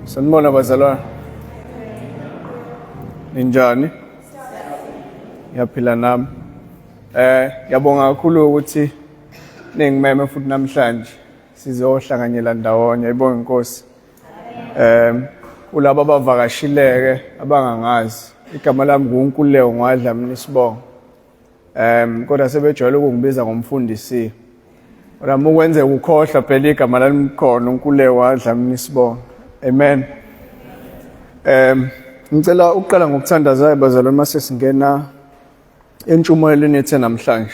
Sanibona bazalwane. Ninjani? Ngiyaphila nami. Ngiyabonga kakhulu ukuthi ningimeme futhi namhlanje sizohlanganyela ndawonye. Ayibonge Inkosi. Ulabo abavakashileke abangangazi. Igama lami nguNkululeko Ngwadla mina Sibongo. Kodwa sebejwayele ukungibiza ngomfundisi. Kodwa ukwenze ukukhohlwa phela igama lami khona uNkululeko Ngwadla mina Sibongo. Amen. Ngicela ukuqala ngokuthandaza bazalwane mase singena entshumayelweni yethu namhlanje.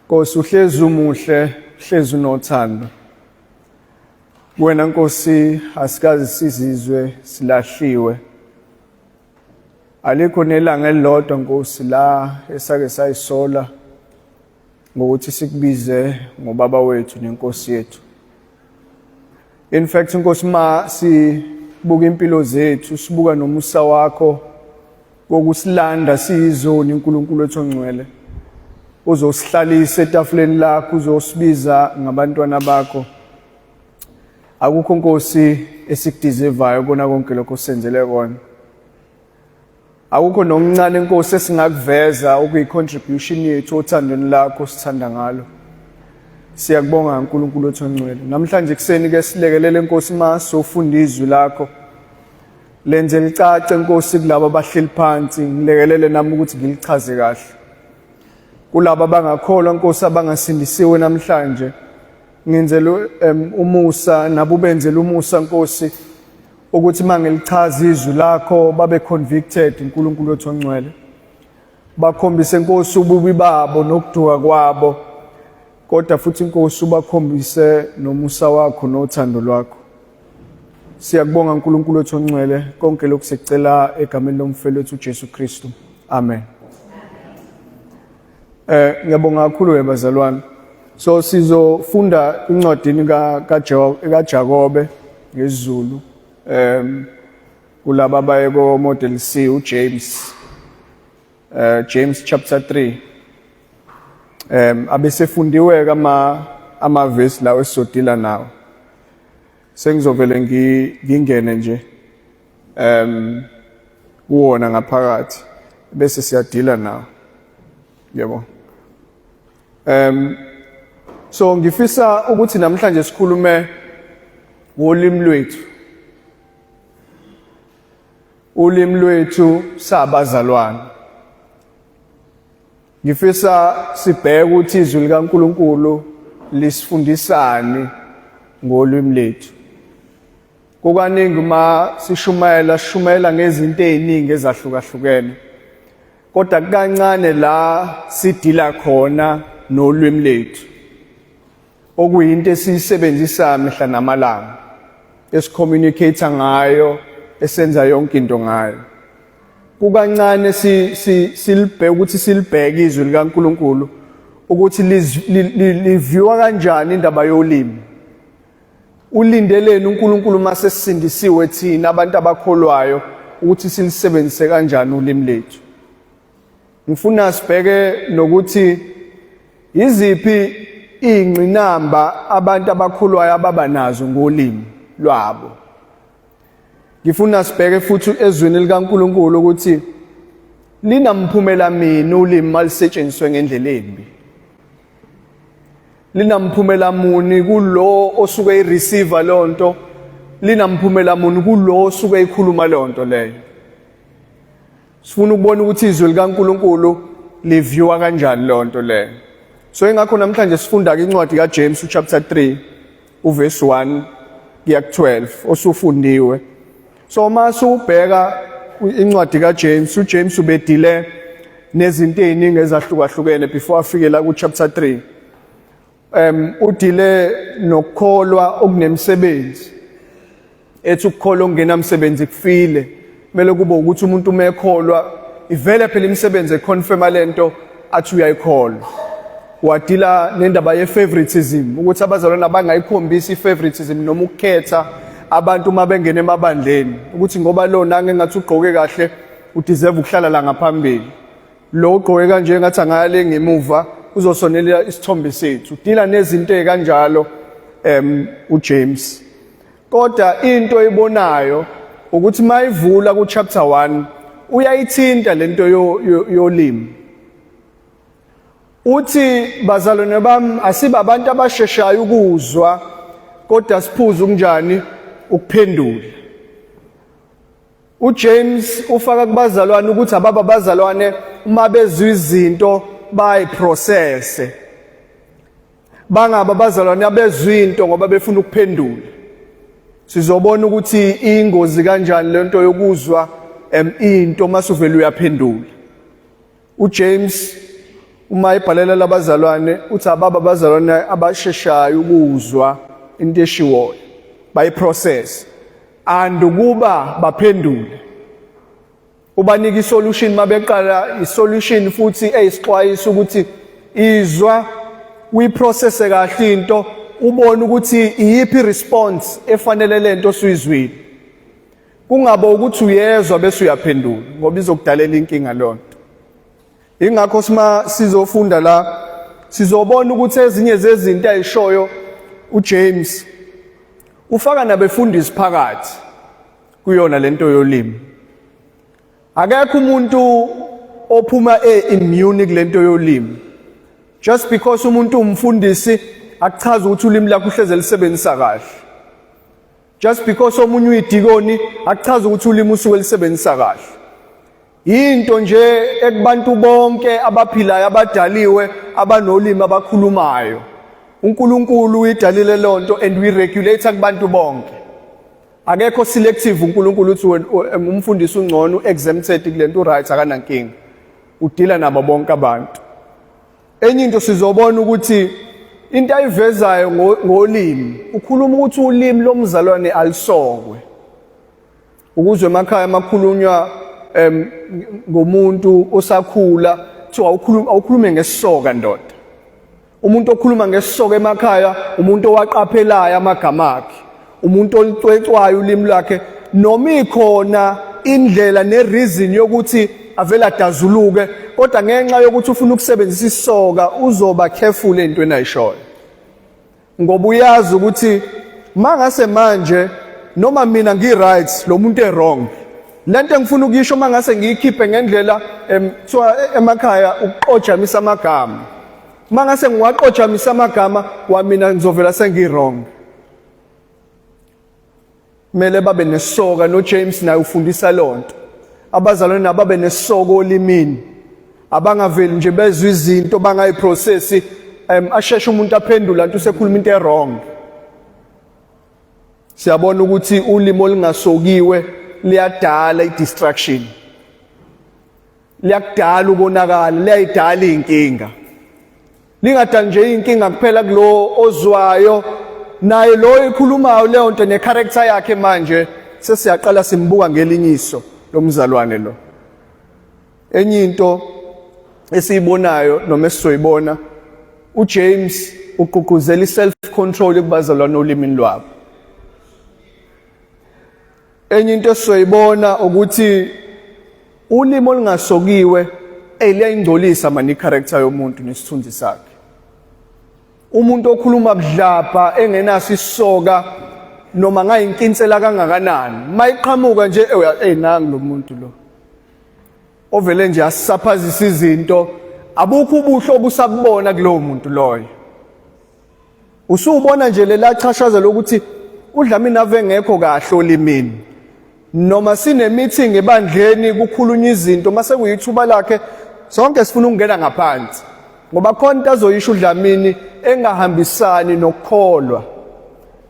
Nkosi uhlezi umuhle, uhlezi unothando. Wena Nkosi asikazi sizizwe silahliwe. Alikho nelanga elilodwa Nkosi la esake sayisola ngokuthi sikubize ngobaba wethu nenkosi yethu. In fact Nkosi ma sibuka impilo zethu, sibuka nomusa wakho wokusilanda siyizoni uNkulunkulu wethu ongcwele. Uzosihlalisa etafuleni lakho, uzosibiza ngabantwana bakho. Akukho Nkosi esikudizevayo kona konke lokho senzele kona. Akukho nokuncane Nkosi esingakuveza okuyicontribution yethu othandweni lakho sithanda ngalo. Siyakubonga uNkulunkulu wethu ongcwele. Namhlanje kuseni ke silekelele Nkosi ma sofunda izwi lakho. Lenze licace Nkosi kulabo abahleli phansi, ngilekelele nami ukuthi ngilichaze kahle. Kulabo abangakholwa Nkosi abangasindisiwe namhlanje, ngenzele umusa nabo benzele umusa Nkosi ukuthi mangilichaza izwi lakho babe convicted uNkulunkulu wethu ongcwele. Bakhombise Nkosi ububi babo nokuduka kwabo. Kodwa futhi Nkosi ubakhombise nomusa wakho nothando lwakho. Siyakubonga uNkulunkulu wethu ongcwele konke lokhu sicela egameni lomfelo wethu uJesu Kristu. Amen. Ngiyabonga kakhulu bazalwane. So sizofunda incwadi kaJakobe ngesiZulu. Kulaba abaye ko model C uJames. James chapter 3. Abesefundiwe ama-verse lawo esizodila nawo. Sengizovele ngingene nje kuwona ngaphakathi bese siyadila nawo. Yebo. So ngifisa ukuthi namhlanje sikhulume ngolimi lwethu. Ulimi lwethu sabazalwane. Ngifisa sibheke ukuthi izwi likaNkulunkulu lisifundisani ngolimi lethu. Kukaningi uma sishumayela ngezinto eziningi ezahlukahlukene. Kodwa kancane la sidila khona nolimi lethu. Okuyinto esiyisebenzisa mihla namalanga. Esicommunicate ngayo, esenza yonke into ngayo. Kukancane silibheke ukuthi silibheke izwi likaNkulunkulu ukuthi liviwa kanjani indaba yolimi. Ulindeleni uNkulunkulu mase sisindisiwe thina abantu abakholwayo ukuthi silisebenzise kanjani ulimi lethu. Ngifuna sibheke nokuthi iziphi ingqinamba abantu abakholwayo ababa nazo ngolimi lwabo. Ngifuna sibheke futhi ezweni likaNkulunkulu ukuthi linamphumela mini ulimi malisetshenziswe ngendlela embi. Linamphumela muni kulo osuke ireceiver lonto, linamphumela muni kulo osuke ikhuluma lonto leyo. Sifuna ukubona ukuthi izwi likaNkulunkulu liviwa kanjani lonto leyo. So ingakho namhlanje sifunda incwadi kaJames chapter 3 uverse 1 kuya ku12 osufundiwe. So mase ubheka incwadi kaJames, uJames ubedile nezinto eziningi ezahlukahlukene before afike la ku chapter 3. Udile nokukholwa okunemsebenzi. Ethi ukukholwa ongenamsebenzi kufile. Kumele kube ukuthi umuntu uma ekholwa ivele phela imisebenzi econfirma lento athi uyayikholwa. Wadila nendaba ye-favoritism, ukuthi abazalwane abangayikhombisi i-favoritism noma ukukhetha abantu uma bengena emabandleni ukuthi ngoba lo nange ngathi ugqoke kahle udeserve ukuhlala la ngaphambili. Lo ugqoke kanje ngathi angale ngemuva uzosonela isithombe sethu. Udila nezinto ezikanjalo uJames. kodwa into eyibonayo ukuthi mayivula ku chapter 1 uyayithinta lento yolimi. Uthi bazalwane bami asibe abantu abasheshayo ukuzwa kodwa siphuze kunjani ukuphendula. uJames ufaka kubazalwane ukuthi ababa bazalwane uma bezwe izinto bayiprocesse. Bangaba bazalwane abezwe into ngoba befuna ukuphendula. Sizobona ukuthi ingozi kanjani lento yokuzwa into masuvela uyaphendula. uJames uma ebhalela labazalwane uthi ababa bazalwane abasheshayo ukuzwa into eshiwoyo bayiprocess and ukuba baphendule. Ubanika isolution mabeqala isolution futhi eyisixwayiso ukuthi izwa uyiprocesse kahle into ubone ukuthi iyiphi response efanele lento osuyizwile. Kungaba ukuthi uyezwa bese uyaphendula ngoba izokudalela inkinga lonto. Ingakho sizofunda la sizobona ukuthi ezinye zezinto ayishoyo uJames ufaka nabefundisi phakathi kuyona lento yolimi. Akekho umuntu ophuma immune kulento yolimi. Just because umuntu umfundisi akuchaza ukuthi ulimi lakho uhleze lisebenzisa kahle. Just because omunye uyidikoni akuchaza ukuthi ulimi usuke lisebenzisa kahle. Into nje ekubantu bonke abaphilayo abadaliwe abanolimi abakhulumayo. uNkulunkulu uyidalile lonto and we regulate kubantu bonke. Akekho selective uNkulunkulu uthi umfundisi ungcono exempted kulento right akanankinga. Udila nabo bonke abantu. Enye into sizobona ukuthi into ayivezayo ngolimi ukhuluma ukuthi ulimi lomzalwane alisokwe. Ukuzwe emakhaya amakhulunywa ngomuntu osakhula kuthiwa awukhulume ngesisoka ndoda. Umuntu okhuluma ngesisoka emakhaya umuntu owaqaphelayo amagama akhe, umuntu olcwecwayo ulimi lwakhe noma ikhona indlela nereason yokuthi avela dazuluke kodwa ngenxa yokuthi ufuna ukusebenzisa isisoka uzoba careful entweni ayishoyo. Ngoba uyazi ukuthi mangase manje noma mina ngiright lo muntu wrong. Lento engifuna ukuyisho mangase ngiyikhiphe ngendlela kuthiwa emakhaya ukuqojamisa amagama. Mangase ngiwaqojamisa amagama wamina ngizovela sengirong. Mele babe nesoka noJames naye ufundisa lonto. Abazalwane nabo babe nesoka olimini. Abangaveli nje bezwe izinto bangayiprocess asheshe umuntu aphendula into usekhuluma into errong. Siyabona ukuthi ulimi olingasokiwe liyadala idistraction. Liyakudala ukonakala, liyayidala inkinga. Lingadala nje inkinga kuphela kulo ozwayo naye lo ekhulumayo leyo nto necharacter yakhe manje sesiyaqala simbuka ngelinyiso lomzalwane lo. Enye into esiyibonayo noma esizoyibona uJames ugqugquzela iself control kubazalwane olimini lwabo. Enye into esizoyibona ukuthi ulimi olingasokiwe liyayingcolisa manje icharacter yomuntu nesithunzi sakhe. Umuntu okhuluma kudlapha engenaso isisoka noma ngayinkinsela kangakanani mayiqhamuka nje nangi lo muntu lo ovele nje asisaphazisa izinto abukho ubuhlo obusakubona kulowo muntu loyo. Usubona nje lela chashaza lokuthi uDlamini ave ngekho kahle olimini. Noma sine meeting ebandleni kukhulunywa izinto mase kuyithuba lakhe sonke sifuna ukungena ngaphansi. Ngoba khona into azoyisho uDlamini engahambisani nokukholwa.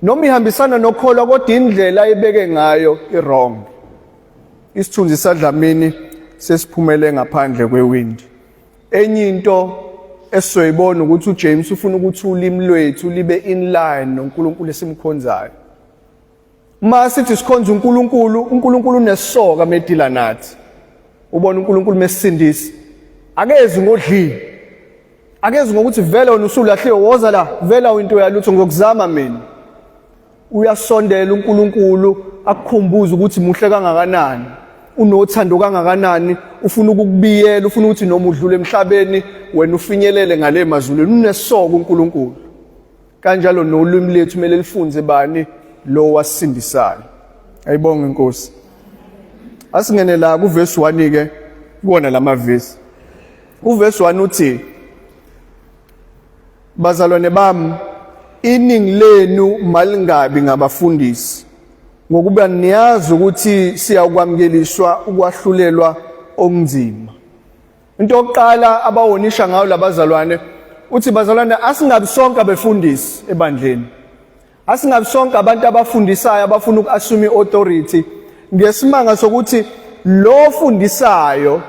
Noma ihambisana nokukholwa kodwa indlela ayibeke ngayo irong. Isithunzi saDlamini sesiphumele ngaphandle kwewindi. Enye into esizoyibona ukuthi uJames ufuna ukuthi ulimi lwethu libe in line noNkulunkulu esimkhonzayo. Uma sithi sikhonza uNkulunkulu, uNkulunkulu unesoka medila nathi. Ubona uNkulunkulu mesindisa. Akezi ngodlile. Akezi ngokuthi vele wena usulahliwe woza la vela into yalutho ngokuzama mina. Uyasondela uNkulunkulu akukhumbuza ukuthi muhle kangakanani. Unothando kangakanani, ufuna ukukubiyela, ufuna ukuthi noma udlule emhlabeni wena ufinyelele ngale mazulwini. Unesoka uNkulunkulu. Kanjalo nolimi lethu kumele lifunze bani lo wasisindisayo. Ayibonge Nkosi. Asingene la ku verse 1 ke kubona lama verse. Uverse 1 uthi bazalwane bami iningi lenu malingabi ngabafundisi ngokuba niyazi ukuthi siyakwamkeliswa ukwahlulelwa okunzima. Into yokuqala abawonisha ngayo labazalwane uthi bazalwane asingabi sonke abefundisi ebandleni. Asingabi sonke abantu abafundisayo abafuna uku-assume authority ngesimanga sokuthi lo fundisayo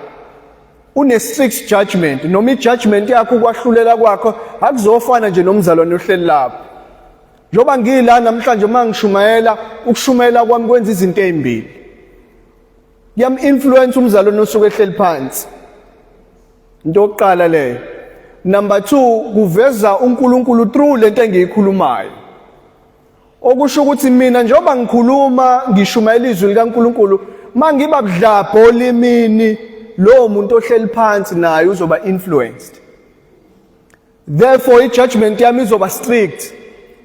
une strict judgment noma ijudgment yakho ukwahlulela kwakho akuzofana nje nomzalwane ohleli lapho. Njoba ngila namhlanje mangishumayela ukushumayela kwami kwenza izinto ezimbili. Yam influence umzalwane osuke ehleli phansi. Into yokuqala leyo. Number 2 kuveza uNkulunkulu through lento engiyikhulumayo. Okusho ukuthi mina njoba ngikhuluma ngishumayela izwi likaNkulunkulu mangiba budlabho olimini lo muntu ohleli phansi naye uzoba influenced. Therefore i-judgment yami izoba strict.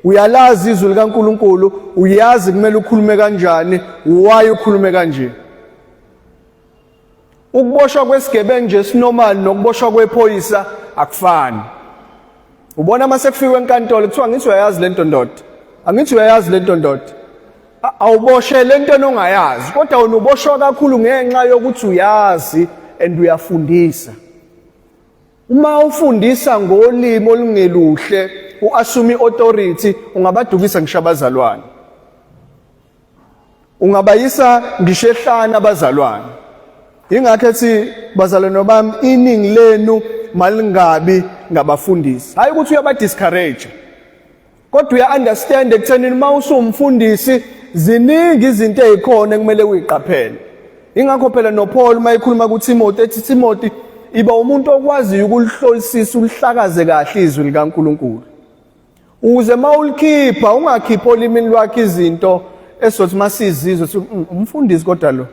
Uyalazi izwi likaNkulunkulu, uyazi kumele ukhulume kanjani, why ukhulume kanje. Ukuboshwa kwesigebengu nje sinormal nokuboshwa kwephoyisa akufani. Ubona mase kufika enkantolo kuthiwa ngithi uyayazi lento ndoda. Angithi uyayazi lento ndoda. Awuboshe lento ongayazi, kodwa wena uboshwa kakhulu ngenxa yokuthi uyazi and uyafundisa. Uma ufundisa ngolimi olungeluhle, uassume authority, ungabadukisa ngisho abazalwane. Ungabayisa ngisho ehlana abazalwane. Ingakho ethi bazalwane bami iningi lenu malingabi ngabafundisi. Hayi ukuthi uyaba discourage. Kodwa uya understand ekuthenini uma usumfundisi ziningi izinto ezikhona ekumele uyiqaphele. Ingakho phela noPaul mayikhuluma kuTimothy ethi Timothy iba umuntu okwaziyo ukulihlolisisa ulihlakaze kahle izwi likaNkulunkulu. Ukuze mawulikhipha ungakhipha olimini lwakhe izinto esothi masizizwe umfundisi kodwa lo.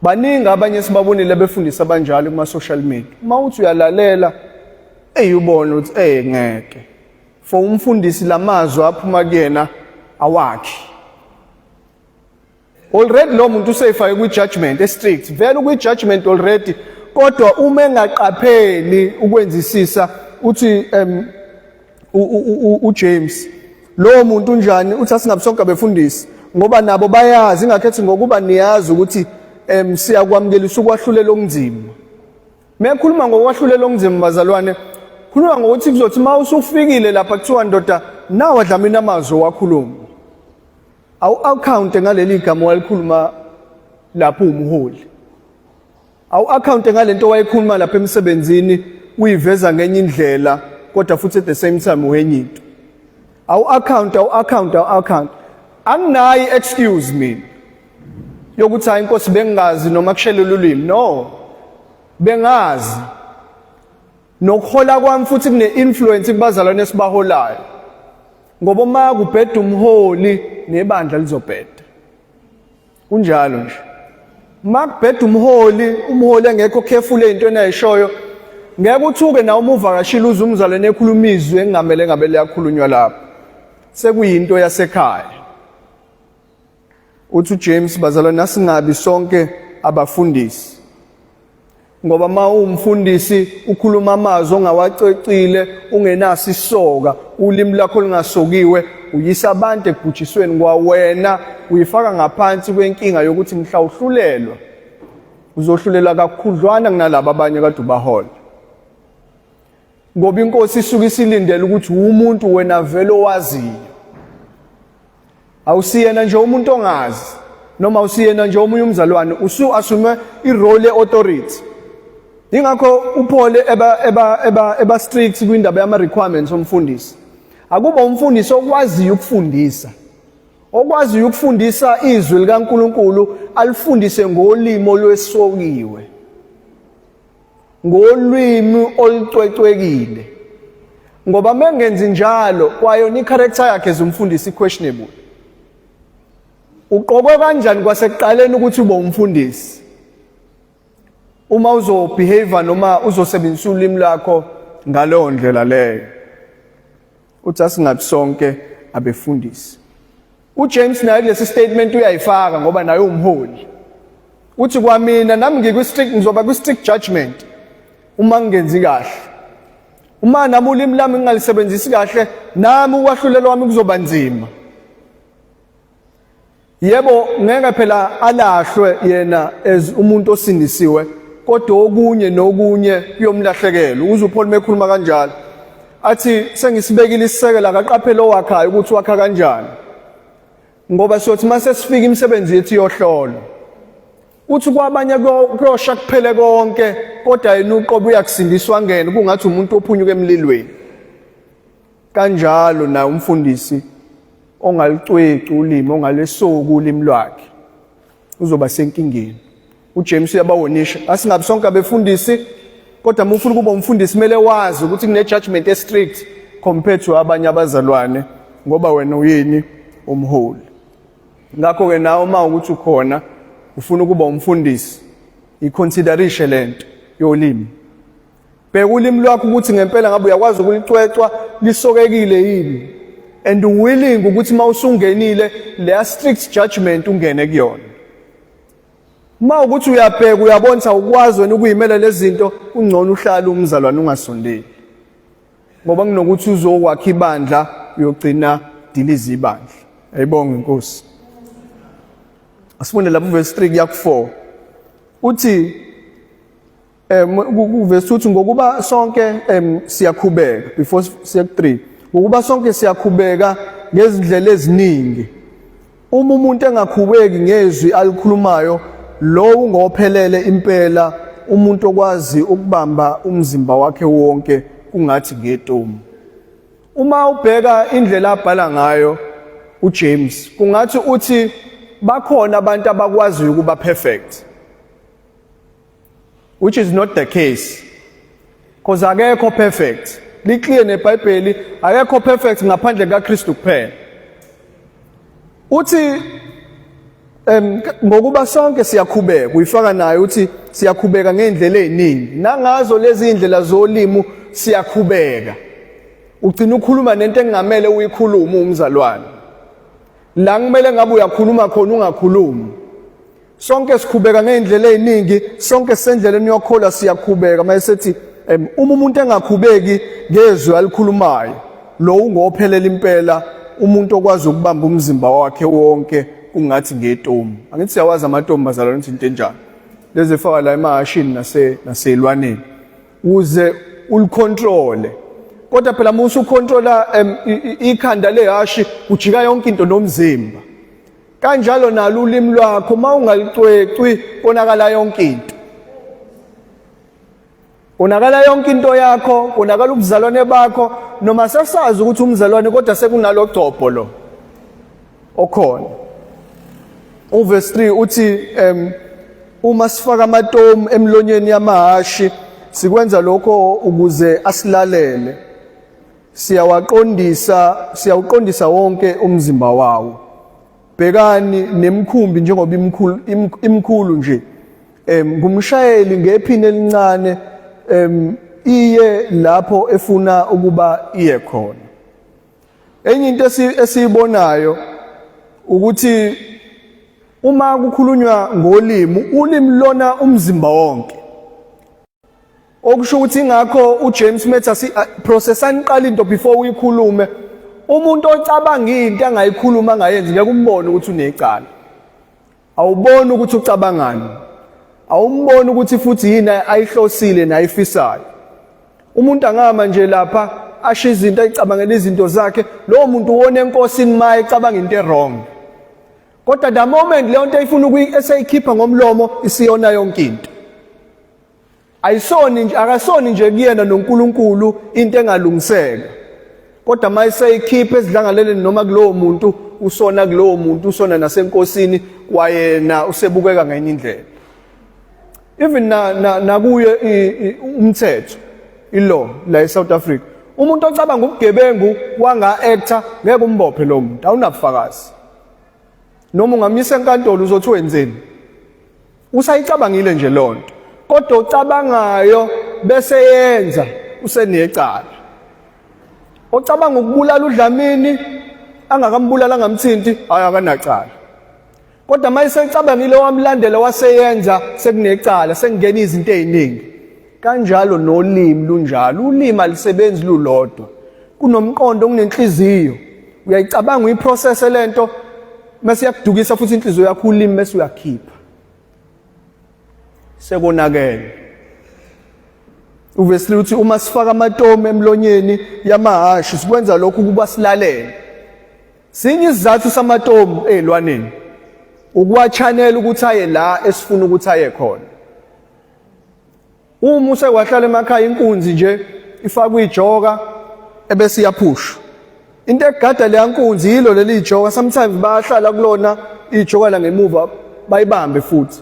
Baningi abanye sibabonile befundisa abanjalo kuma social media. Mawuthi uyalalela eyubona ukuthi ngeke. For umfundisi lamazwi aphuma kuyena awakhi. Already lo muntu useyifake kwi-judgment strict. Vele kwi-judgment already. Kodwa uma engaqapheli ukwenzisisa uthi uJames lo muntu unjani uthi asingabe sonke abefundisi ngoba nabo bayazi ingakhethi ngokuba niyazi ukuthi siyakwamkelisa ukwahlulela okunzima. Mekhuluma ngokwahlulela okunzima bazalwane khuluma ngokuthi kuzothi uma usufikile lapha kuthiwa ndoda nawa dlamini amazwi wakhuluma. Awu-account ngaleli gama walikhuluma lapho umholi. Awu-account ngalento wayikhuluma lapha emsebenzini uyiveza ngenye indlela kodwa futhi at the same time wenye into. Awu-account. Anginayi excuse mina. Yokuthi hayi inkosi bengazi noma kushelela ulimi. No. Bengazi. Nokuhola kwami futhi kune-influence kubazalwane esibaholayo. Ngoba uma kubheda umholi nebandla lizobheda. Kunjalo nje. Uma kubheda umholi engekho careful ey'ntweni ayishoyo, ngeke uthuke nawe uma uvakashile uze umzalwane ekhuluma izwi engamele ngabe liyakhulunywa lapho. Sekuyinto yasekhaya. Uthi uJames bazalwane asingabi sonke abafundisi. Ngoba ma umfundisi ukhuluma amazwi ongawacecile ungenaso isoka ulimi lakho lingasokiwe uyisa abantu ekubhujisweni kwawena uyifaka ngaphansi kwenkinga yokuthi mhlawuhlulelwa uzohlulelwa kakhudlwana kunalabo abanye kade ubahola. Ngoba inkosi isuke isilindele ukuthi umuntu wena vele owaziyo. Awusiyena nje umuntu ongazi noma usiyena nje omunye umzalwane usu-assume irole authority. Ingakho uPaul eba strict kwindaba yama requirements omfundisi. Akuba umfundisi okwaziyo ukufundisa. Okwaziyo ukufundisa izwi likaNkulunkulu alifundise ngolimi olwesokiwe. Ngolimi olucwecwekile. Ngoba mengenzi njalo kwayona i-character yakhe zomfundisi questionable. Uqokwe kanjani kwasekuqaleni ukuthi ube umfundisi? Uma uzobehave noma uzosebenzisa ulimi lakho ngaleyo ndlela leyo. Uthi asingabi sonke abefundisi. uJames naye kulesi statement uyayifaka ngoba naye umholi. Uthi kwamina nami ngizoba kwi-strict judgment uma ngingenzi kahle. Uma nami ulimi lami ngingalisebenzisi kahle, nami ukwahlulelwa wami kuzoba nzima. Yebo, ngeke phela alahlwe yena as umuntu osindisiwe, kodwa okunye nokunye kuyomlahlekela. Uze uPaul mekhuluma kanjalo. Athi sengisibekile isisekelo akaqaphele owakhayo ukuthi wakha kanjani. Ngoba sothi mase sifika imisebenzi yethu yohlolo. Uthi kwabanye kuyosha kuphele konke, kodwa yena uqobo uyakusindiswa ngene kungathi umuntu ophunyuka emlilweni. Kanjalo na umfundisi ongalicweci ulimi, ongalesoku ulimi lwakhe, uzoba senkingeni. uJames uyabawonisha asingabi sonke abefundisi, kodwa uma ufuna ukuba umfundisi kumele wazi ukuthi kune judgment e strict compared to abanye abazalwane, ngoba wena uyini umholi. Ngakho ke nawe uma ukuthi ukhona ufuna ukuba umfundisi, iconsiderishe lento yolimi. Bheka ulimi lwakho ukuthi ngempela ngabe uyakwazi ukulicwecwa lisokekile yini, and willing ukuthi mawusungenile leya strict judgment ungene kuyona. Uma ukuthi uyabheka uyabona ukwazi wena ukuyimela lezi zinto, ungcono uhlala umzalwane ungasondeli. Ngoba kunokuthi uzokwakha ibandla uyogcina diliza ibandla. Ayibonge Nkosi. Asifunde lapha verse 3 kuya ku4. Uthi verse 2 uthi ngokuba sonke siyakhubeka, before siya ku3. Ngokuba sonke siyakhubeka ngezindlela eziningi. Uma umuntu engakhubeki ngezwi alikhulumayo, lo ungophelele impela umuntu okwazi ukubamba umzimba wakhe wonke kungathi ngetomu. Uma ubheka indlela abhala ngayo uJames, kungathi uthi bakhona abantu abakwazi ukuba perfect, which is not the case, because akekho perfect. Liclear neBhayibheli, akekho perfect ngaphandle kaKristu kuphela. Uthi ngokuba sonke siyakhubeka, uyifaka naye uthi siyakhubeka ngeendlela eziningi. Nangazo lezi indlela zolimo siyakhubeka. Ugcina ukukhuluma nento engamele uyikhuluma umzalwane. La kumele ngabe uyakhuluma khona ungakhulumi. Sonke sikhubeka ngeendlela eziningi, sonke sendleleni yokholwa siyakhubeka. Mayesethi uma umuntu engakhubeki ngezwi alikhulumayo, lo ungophelela impela umuntu okwazi ukubamba umzimba wakhe wonke kungathi ngetomu. Angithi siyawazi amatomu bazalwane ukuthi into enjani. Lezi efaka la emahashini naselwaneni uze ulicontrole. Kodwa phela uma usucontrola ikhanda lehashi ujika yonke into nomzimba. Kanjalo nalo ulimi lwakho uma ungalicwecwi konakala yonke into. Konakala yonke into yakho, konakala ubuzalwane bakho, noma sesazi ukuthi umzalwane kodwa sekunalo gcobho lo okhona. Verse 3 uthi uma sifaka amatomu emlonyeni yamahashi sikwenza lokho ukuze asilalele, siyawuqondisa wonke umzimba wawo. Bhekani nemkhumbi njengoba imkhulu nje, ngumshayeli ngephini elincane iye lapho efuna ukuba iye khona. Enye into esiyibonayo ukuthi uma kukhulunywa ngolimi, ulimi lona umzimba wonke. Okusho ukuthi ingakho uJames Metha processani qala into before uyikhulume. Umuntu ocabanga into angayikhuluma angayenzi ngeke umbone ukuthi unecala. Awuboni ukuthi ucabangani. Awumboni ukuthi futhi yini ayihlosile nayifisayo. Umuntu angama nje lapha asho izinto ayicabangela izinto zakhe, lo muntu wona enkosini maye ecabanga into wrong. Kodwa the moment leyo nto ayifuna eseyikhipha ngomlomo isiyona yonke into. Akasoni nje kuyena noNkulunkulu into engalungiseka. Kodwa mayiseyikhipha ezidlangaleni noma kulowo muntu, usona kulowo muntu, usona nasenkosini kwayena usebukeka ngenye indlela. Even nakuye umthetho, ilaw la eSouth Africa. Umuntu ocabanga ubugebengu wanga-actor ngeke umbophe lo muntu, awunabufakazi. Noma ungamisa enkantolo uzothi wenzeni? Usayicabangile nje lonto. Kodwa ucabangayo bese yenza usenecala. Ocabanga ukubulala uDlamini angakambulala angamthinti akanacala. Kodwa mayisecabangile wamlandela waseyenza sekunecala sekungena izinto eziningi. Kanjalo nolimi lunjalo. Ulimi alisebenzi lulodwa. Kunomqondo kunenhliziyo. Uyayicabanga uyiprocess lento mase yakudukisa futhi inhliziyo yakho ulimi mase uyakhipha. Sekonakele. Uvesile uthi uma sifaka amatomu emlonyeni yamahashi sikwenza lokhu kuba silalele. Sinye isizathu samatomu ezilwaneni. Ukuwachanela ukuthi aye la esifuna ukuthi aye khona. Uma usewahlala emakhaya inkunzi nje ifakwe ijoka ebese iyaphusha. Into egada le yankunzi yilo leli ijoka sometimes bayahlala kulona ijoka la ngemuva bayibambe futhi.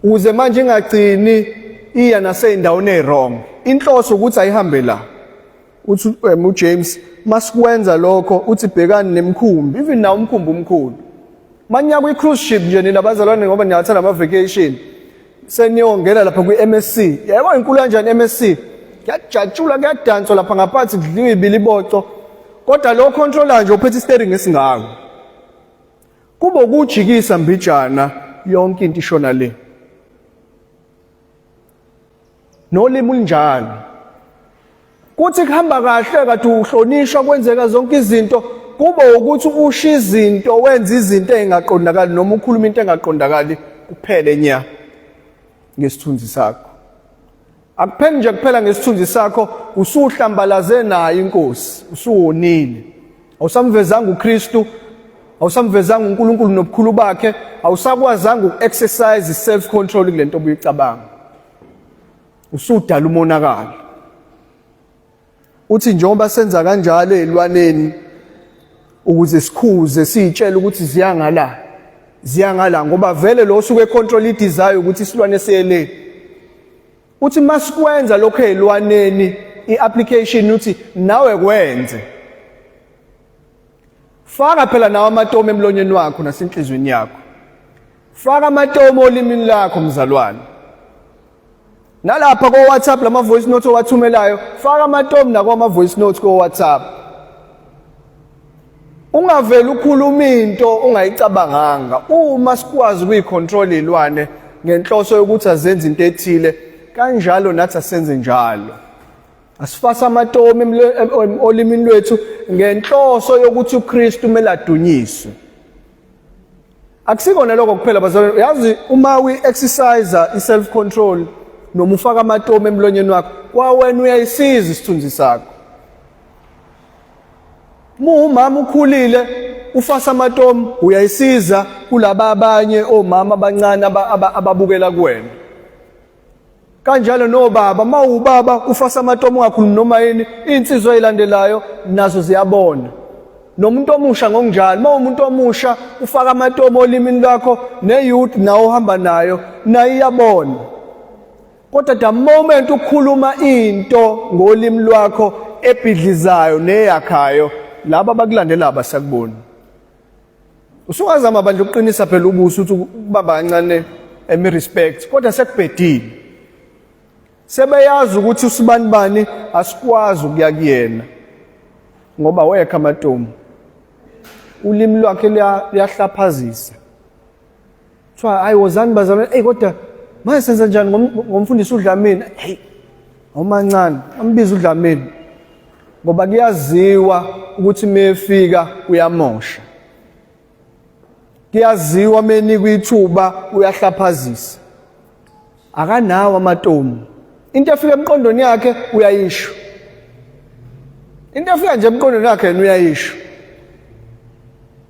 Uze manje ingagcini iya naseyindaweni ezirong. Inhloso ukuthi ayihambe la. Uthi uJames masikwenza lokho uthi bhekani nemkhumbi even nawo umkhumbi omkhulu. Manya kwi cruise ship nje nilabazalwane ngoba niyathanda ama vacation. Seniyongena lapha kwi MSC. Yebo inkulu kanjani MSC? Kuyajatshula kuyadantswa lapha ngaphansi kudliwa ibili iboco. Kodwa lo controller nje uphethe steering esingako. Kuba ukujikisa mbijana yonke into ishona le. Nolimi unjalo. Kuthi kuhamba kahle kade uhlonishwa kwenzeka zonke izinto kuba ukuthi usho izinto wenza izinto ezingaqondakali noma ukhuluma into engaqondakali kuphele nya ngesithunzi sakho. Akupheli nje kuphela ngesithunzi sakho usuhlambalaze nayo inkosi usuwonile. Awusamvezanga uKristu, awusamvezanga uNkulunkulu nobukhulu bakhe, awusakwazanga ukuexercise self control kulento obuyicabanga. Usudala umonakalo. Uthi njengoba senza kanjalo ezilwaneni ukuze sikhuze sitshela ukuthi ziyangala ngoba vele lo osuke control idesire ukuthi isilwane siyele. Uthi masikwenza lokho ezilwaneni iapplication uthi nawe kwenze. Faka phela nawe amatomu emlonyeni wakho nasenhlizweni yakho. Faka amatomu olimini lakho mzalwane. Nalapha ko WhatsApp lama voice notes owathumelayo faka amatomu nakoma voice notes ko WhatsApp. Ungavela ukhuluma into ungayicabanganga. Uma sikwazi ukuyicontrol ilwane ngenhloso yokuthi azenze into ethile kanjalo nathi asenze njalo. Asifasa amatomu olimini lwethu ngenhloso yokuthi uKristu kumele adunyiswe. Akusikona lokho kuphela bazalwane. Yazi uma we-exercise i-self control noma ufaka amatomu emlonyeni wakho kwawena uyayisiza isithunzi sakho. Umama ukhulile ufasa amatomu uyayisiza kulaba abanye omama abancane ababukela kuwena. Kanjalo nobaba mawubaba ufasa amatomu ungakhulumi noma yini insizwa ezilandelayo nazo ziyabona. Nomuntu omusha ngokunjalo mawumuntu omusha ufaka amatomu olimini lakho neyouth nawo ohamba nayo nayo iyabona. Kodwa the moment ukhuluma into ngolimi lwakho ebhidlizayo neyakhayo laba abakulandela abasakuboni. Usungazama bandla ukuqinisa phela ubuso uthi ubaba kancane respect kodwa sekubhedile. Sebeyazi ukuthi usibani bani asikwazi ukuya kuyena ngoba wekha amatomu. Ulimi lwakhe liyahlaphazisa. Kuthiwa ayiwozani bazalwane kodwa manje senza njani ngomfundisi uDlamini? Hey, awumancane ambiza uDlamini. Ngoba kuyaziwa ukuthi mefika uyamosha. Kuyaziwa menikwa ithuba uyahlaphazisa. Akanawo amatomu. Into efika emqondweni yakhe uyayisho. Into efika nje emqondweni yakhe uyayisho.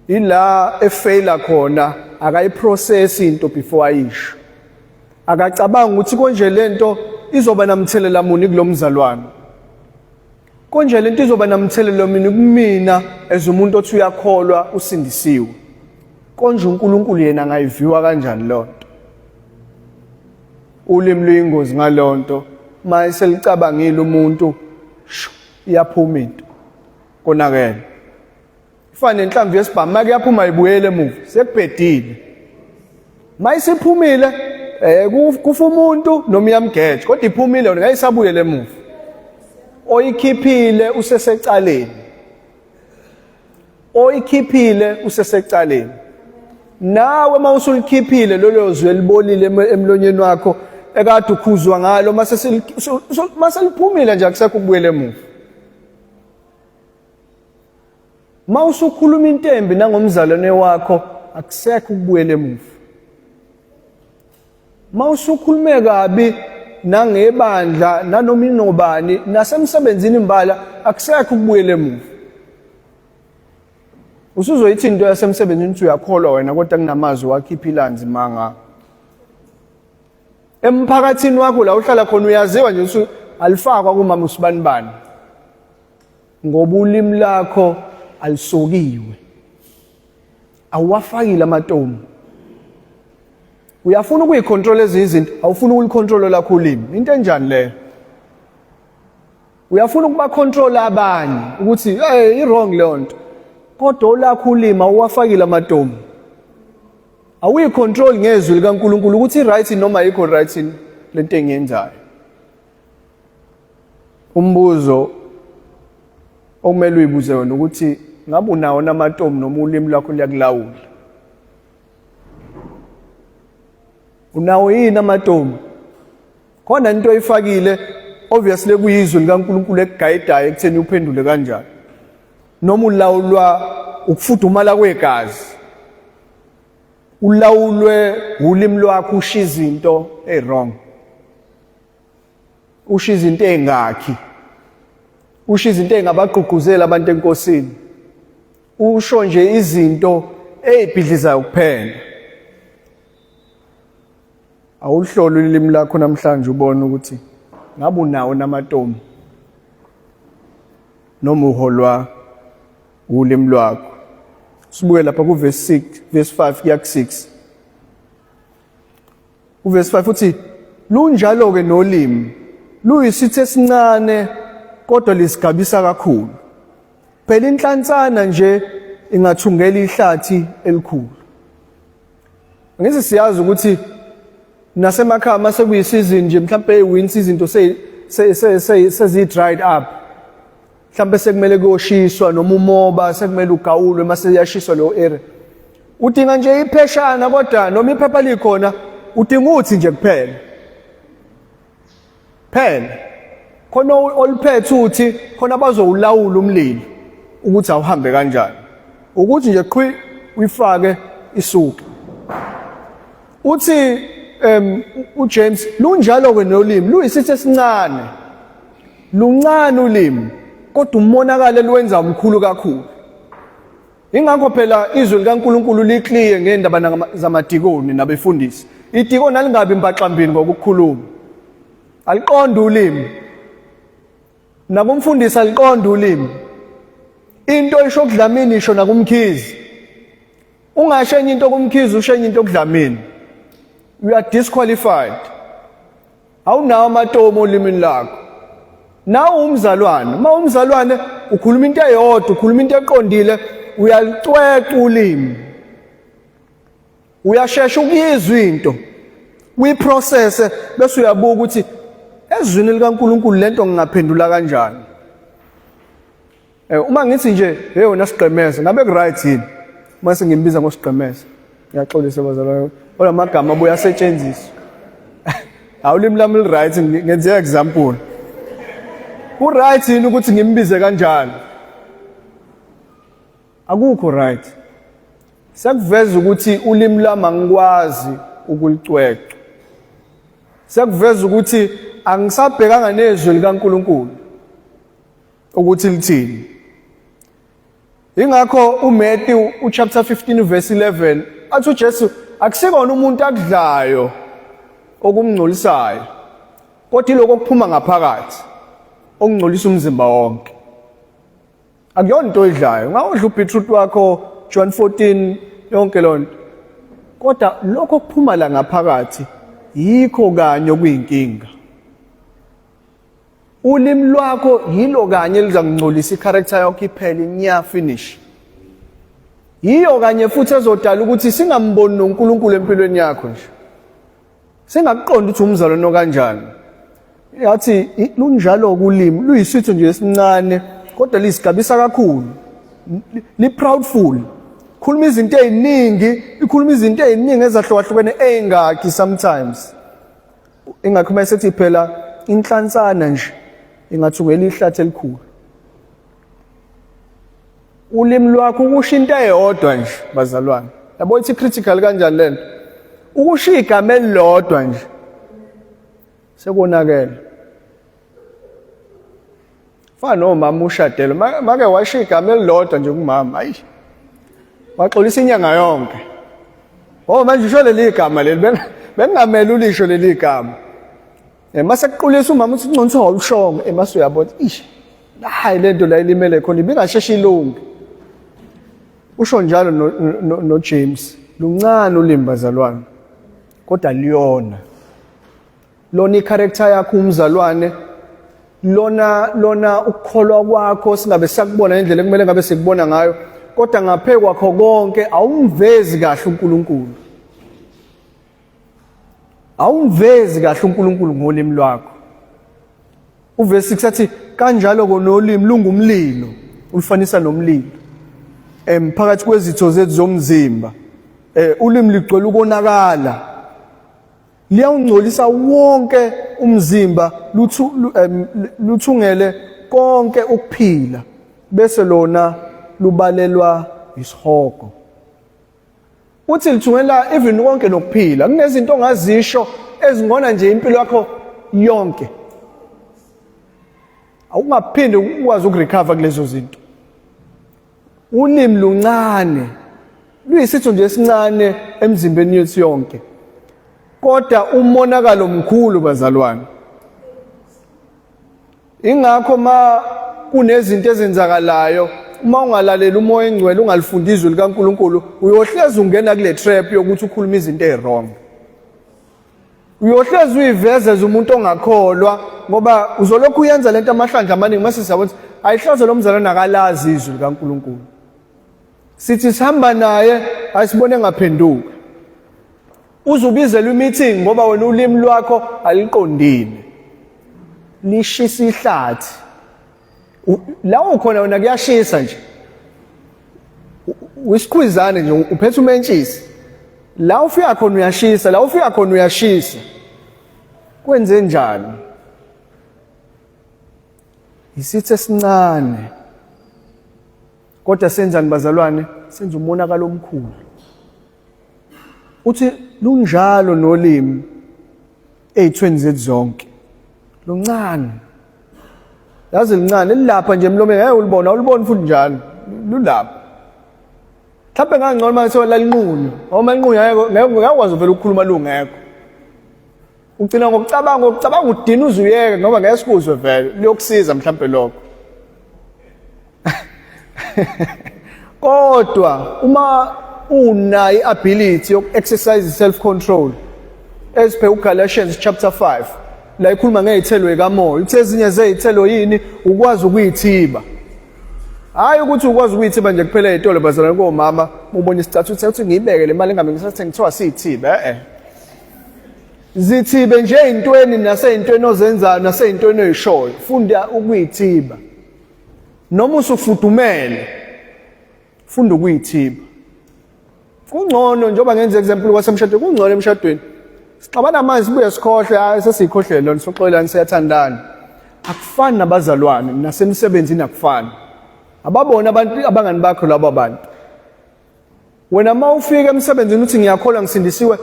Ila efaila khona akayiprocess into before ayisho. Akacabanga ukuthi konje lento izoba namthelela muni kulomzalwane. Konje lento izoba namthelela muni kumina ezumuntu othi uyakholwa usindisiwe. Konje uNkulunkulu yena angayiviwa kanjani lonto. Ulimi luyingozi ngalonto mase licabangile umuntu iyaphuma into konakele. Ifana nenhlamvu yesibhamu make yaphuma ibuyele emuva sekubhedile. Mayisiphumile kufa umuntu noma iyamgeja kodwa iphumile yona ngayisabuyele emuva. Oyikhiphile usesecaleni. oyikhiphile usesecaleni. Nawe mawusulikhiphile lolo zwi elibolile emlonyeni wakho ekade ukhuzwa ngalo mase liphumile nje akusekho ukubuyela emuva. Mawusukhuluma intembi nangomzalwane wakho akusekho ukubuyela emuva. Mawusukhulume kabi nangebandla nanoma inobani nasemsebenzini imbala akusekho ukubuyela emuva. Usuzoyithi into yasemsebenzini uthi uyakholwa wena kodwa kunamazwi wakhipha ilanzi manga. Emphakathini wakho la uhlala khona uyaziwa nje usu alifakwa kumama usibanibani. Ngoba ulimi lakho alisokiwe. Awafakile amatomu. Uyafuna ukuyicontrol izinto, awufuna ukulicontrol lakho ulimi. Into enjani le? Uyafuna ukuba control abanye ukuthi hey i-wrong leyo nto. Kodwa olakho ulimi awafakile amatomu. Awuyicontrol ngezwi likaNkulunkulu ukuthi i-right noma ayikho right lento engiyenzayo. Umbuzo okumele uyibuze wena ukuthi ngabe unawo namatomu noma ulimi lakho liyakulawula. Unawo yini amatomu? Khona into oyifakile obviously kuyizwi likaNkulunkulu ekuguidayo ekutheni uphendule kanjani. Noma ulawulwa ukufudumala kwegazi. Ulawulwe ulimi lwakho usho izinto wrong. Usho izinto engakhi. Usho izinto engabagqugquzela abantu enkosini. Usho nje izinto ezibhidlizayo kuphela. Awuhlole ulimi lakho namhlanje ubone ukuthi ngabe unawo namatomu noma uholwa ulimi lwakho. Sibuye lapha ku verse 6 verse 5 kuya ku 6. Uverse 5 uthi lunjalo ke nolimi luyisithe esincane kodwa lisigabisa kakhulu. Phela inhlantsana nje ingathungela ihlathi elikhulu. Ngise siyazi ukuthi nasemakhaya mase kuyisizini nje mhlawumbe ewin season to sezi dried up. Mhlawumbe sekumele kuyoshiswa noma umoba sekumele ugawulwe mase yashiswa lo area. Udinga nje ipheshana kodwa noma iphepha likhona udinga uthi nje kuphela. Phela khona oliphethe uthi khona bazowulawula umlilo ukuthi awuhambe kanjani. Ukuthi nje qhwi uyifake isuke. Uthi uJames lunjalo ke nolimi luyisithi esincane. Luncane ulimi kodwa umonakalo luwenza omkhulu kakhulu. Ingakho phela izwi likaNkulunkulu liclear ngendaba zamadikoni nabefundisi. Idikoni alingabi imbaxambini ngokukhuluma. Aliqonda ulimi. Nakumfundisi aliqonda ulimi. Into isho kudlamini isho nakumkhizi. Ungashenye into kumkhizi ushenye into kudlamini. You are disqualified. Awunawo amatomu olimini lakho. Nawo umzalwane, umzalwane ukhuluma into eyodwa, ukhuluma into eqondile, uyalicweqa ulimi. Uyashesha ukuyizwa into. Uyiprocess bese uyabuka ukuthi ezwini likaNkulunkulu lento ngingaphendula kanjani. Uma ngithi nje hey wena sigqemeze ngabe ku right yini? Mase ngimbiza ngosigqemeze. Ngiyaxolisa bazalwane. Ola magama abuya asetshenziswa. Awulimi lami li right ngenze example. Ku right yini ukuthi ngimbize kanjani? Akukho right. Sekuveza ukuthi ulimi lami angikwazi ukulicweqa. Sekuveza ukuthi angisabhekanga nezwi likaNkulunkulu ukuthi lithini. Ingakho uMatthew chapter 15 verse 11 athi uJesu akusikona umuntu akudlayo okumngcolisayo kodwa iloko okuphuma ngaphakathi okungcolisa umzimba wonke. Akuyona into oyidlayo. Ngawudla ubeetroot wakho John 14 yonke lonto. Kodwa lokho okuphuma la ngaphakathi yikho kanye okuyinkinga. Ulimi lwakho yilo kanye elizakungcolisa i-character yakho iphele nya finish. Yiyo kanye futhi ezodala ukuthi singamboni noNkulunkulu empilweni yakho nje. Singakuqonda ukuthi umzalwane kanjani. Yathi lunjalo kulimi luyisitho nje esincane kodwa lisigabisa kakhulu. li-proudful, ikhuluma izinto ey'ningi ezahlukahlukene ey'ngakhi sometimes. Ingakho uma sethi phela inhlansana nje ingathungela ihlathi elikhulu. Ulimi lwakho ukusho into eyodwa nje bazalwane. Yabo ithi critical kanjani lento? Ukusho igama elilodwa nje sekonakele. Fana nomama ushadele, make washo igama elilodwa nje kumama, hayi. Waxolisa inyanga yonke. Manje usho leli igama leli bengamele ulisho leli gama. Mase kuqulisa umama uthi ngcono awushongo, mase uyabona ish. Hayi lento la ilimele khona ibingasheshi ilungi. Usho njalo no James, luncane ulimi bazalwane. Kodwa liyona. Lona i-character yakho umzalwane, lona ukukholwa kwakho singabe sakubona ngendlela ekumele ngabe sikubona ngayo, kodwa ngaphe kwakho konke awumvezi kahle uNkulunkulu. Awumvezi kahle uNkulunkulu ngolimi lwakho. Uvesi 6 athi kanjalo konolimi lungumlilo, ulifanisa nomlilo. Phakathi kwezitho zethu zomzimba, ulimi ligcwele ukonakala. Liyawungcolisa wonke umzimba, luthungele konke ukuphila, bese lona lubalelwa isihogo. Uthi lithungela even konke nokuphila. Kunezinto ongazisho ezingona nje impilo yakho yonke. Awungaphinde ukwazi ukurecover kulezo zinto. Ulimi luncane, luyisitho nje esincane emzimbeni yethu yonke. Kodwa umonakalo mkhulu bazalwane. Ingakho kunezinto ezenzakalayo, uma ungalaleli umoya engcwele, ungalifunda izwi likaNkulunkulu, uyohlezi ungena kule trap yokuthi ukhuluma izinto ezirong. Uyohlezi uyiveze umuntu ongakholwa ngoba uzolokhu uyenza lento amahlandla amaningi mase siyabona ayihlazo lo mzalwane akalazi izwi likaNkulunkulu. Sithi sihamba naye asibone ngaphenduka. Uzubizela i-meeting ngoba wena ulimi lwakho aliqondile. Lishisa ihlathi. La ukhona wena kuyashisa nje. Usikhwizane nje uphethe umentshisi. La ufika khona uyashisa, la ufika khona uyashisa. Kwenze njani? Isithe sincane. Kodwa senzani bazalwane? Senza umonakalo omkhulu. Uthi lunjalo nolimi ey'thweni zethu zonke. Luncane. Yazi lincane lilapha nje emlomeni, ngeke ulibone futhi njalo. Lulapha. Mhlawumbe ngangcono mase lalinqunyo. Uma linqunywa ngeke ukwazi vele ukukhuluma lungekho. Ugcina ngokucabanga udina uzuyeke ngoba ngeke sikuzwe vele. Liyokusiza mhlawumbe lokho. Kodwa uma unayo i-ability yoku-exercise self-control, as per uGalatians chapter 5, la ikhuluma ngey'thelo zikamoya, uthe ezinye zey'thelo yini ukwazi ukuyithiba. Hayi ukuthi ukwazi ukuyithiba nje kuphela ey'tolo bazalwane komama, ubona isithathu uthi ngiyibeke le mali engabe ngisathi ngithiwa siyithibe. Zithibe nje ey'ntweni nasey'ntweni ozenzayo nasey'ntweni oy'shoyo, funda ukuyithiba. Noma usufudumele, funda ukuyithiba. Kungcono njengoba ngenza example kwasemshadweni, kungcono emshadweni. Sixabana amanzi sibuye sikhohle, hayi sesikhohlele lona soxolelana siyathandana. Akufani nabazalwane nasemsebenzini akufani. Ababona abantu abangani bakho labo abantu. Wena mawufika emsebenzini uthi ngiyakholwa ngisindisiwe,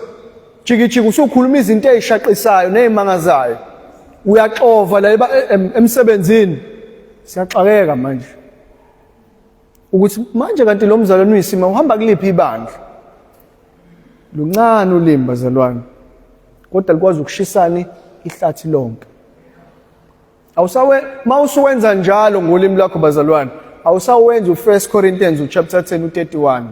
jikijiki usukhuluma izinto ezishaqisayo nezimangazayo. Uyaxova la emsebenzini. Siyaxakeka manje. Ukuthi manje kanti lo mzalwane uyisima uhamba kuliphi ibandla? Luncane ulimi bazalwane. Kodwa likwazi ukushisana ihlathi lonke. Mawusuwenza njalo ngolimi lwakho bazalwane, awusawenza u1 Corinthians chapter 10 u31.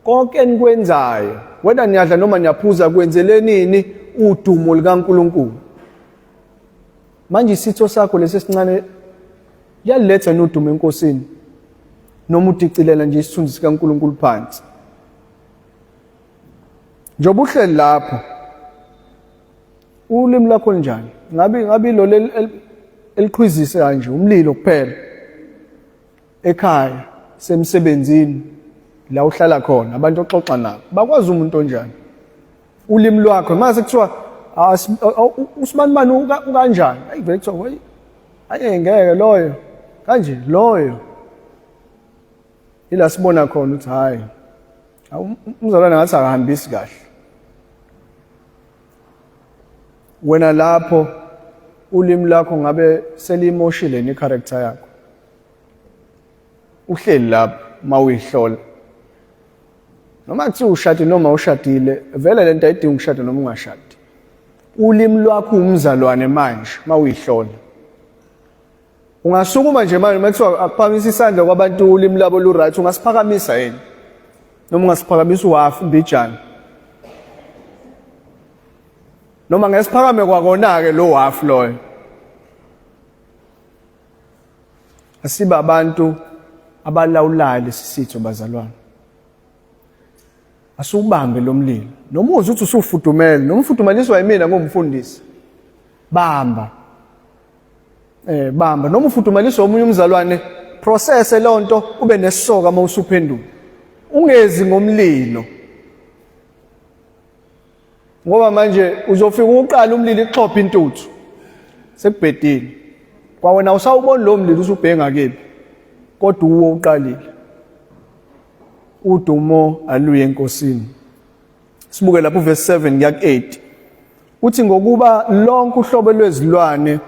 Konke enikwenzayo, wena niyadla noma niyaphuza, kwenzele nini udumo likaNkulunkulu. Manje isitho sakho lesisincane yaletha nodumo enkosini. Noma udicilela nje isithunzi sikaNkulunkulu phansi. Njoba uhleli lapho, ulimi lakho njani? Ngabe lo eliqhwizisa kanje umlilo kuphela ekhaya. semsebenzini la uhlala khona abantu oxoxa nabo bakwazi umuntu onjani ulimi lwakho mase kuthiwa usibanibani ukanjani ayi vele kuthiwa ayi ngeke loyo kanje loyo ila sibona khona ukuthi hayi umzalwane ngathi akahambisi kahle wena lapho ulimi lakho ngabe selimoshile necharacter yakho uhleli lapho mawuyihlola noma kuthiwa ushadi noma ushadile vele lento ayidingi ukushada noma ungashadi ulimi lwakho umzalwane manje mawuyihlola ungasukuma nje manje makuthiwa akuphakamisa isandla kwabantu ulimi labo lu-right ungasiphakamisa yini noma ungasiphakamisa uhafu mbijana noma ngesiphakame kwakona-ke lo hafu loyo asibe abantu abalawulayo lesi sitho bazalwane asubambe lo mlilo noma uzwe ukuthi usufudumele noma ufudumaliswa yimina ngomfundisi bamba noma ufudumaliswa omunye umzalwane process lonto ube nesisoka mawusuphendula ungezi ngomlilo ngoba manje uzofika uqala umlilo ixhopha intuthu sekubhedile kwawena usawubona lo mlilo usubhenga kephi kodwa uwo uqalile udumo aluye enkosini sibuke lapho verse 7 kuya 8 uthi ngokuba lonke uhlobo lwezilwane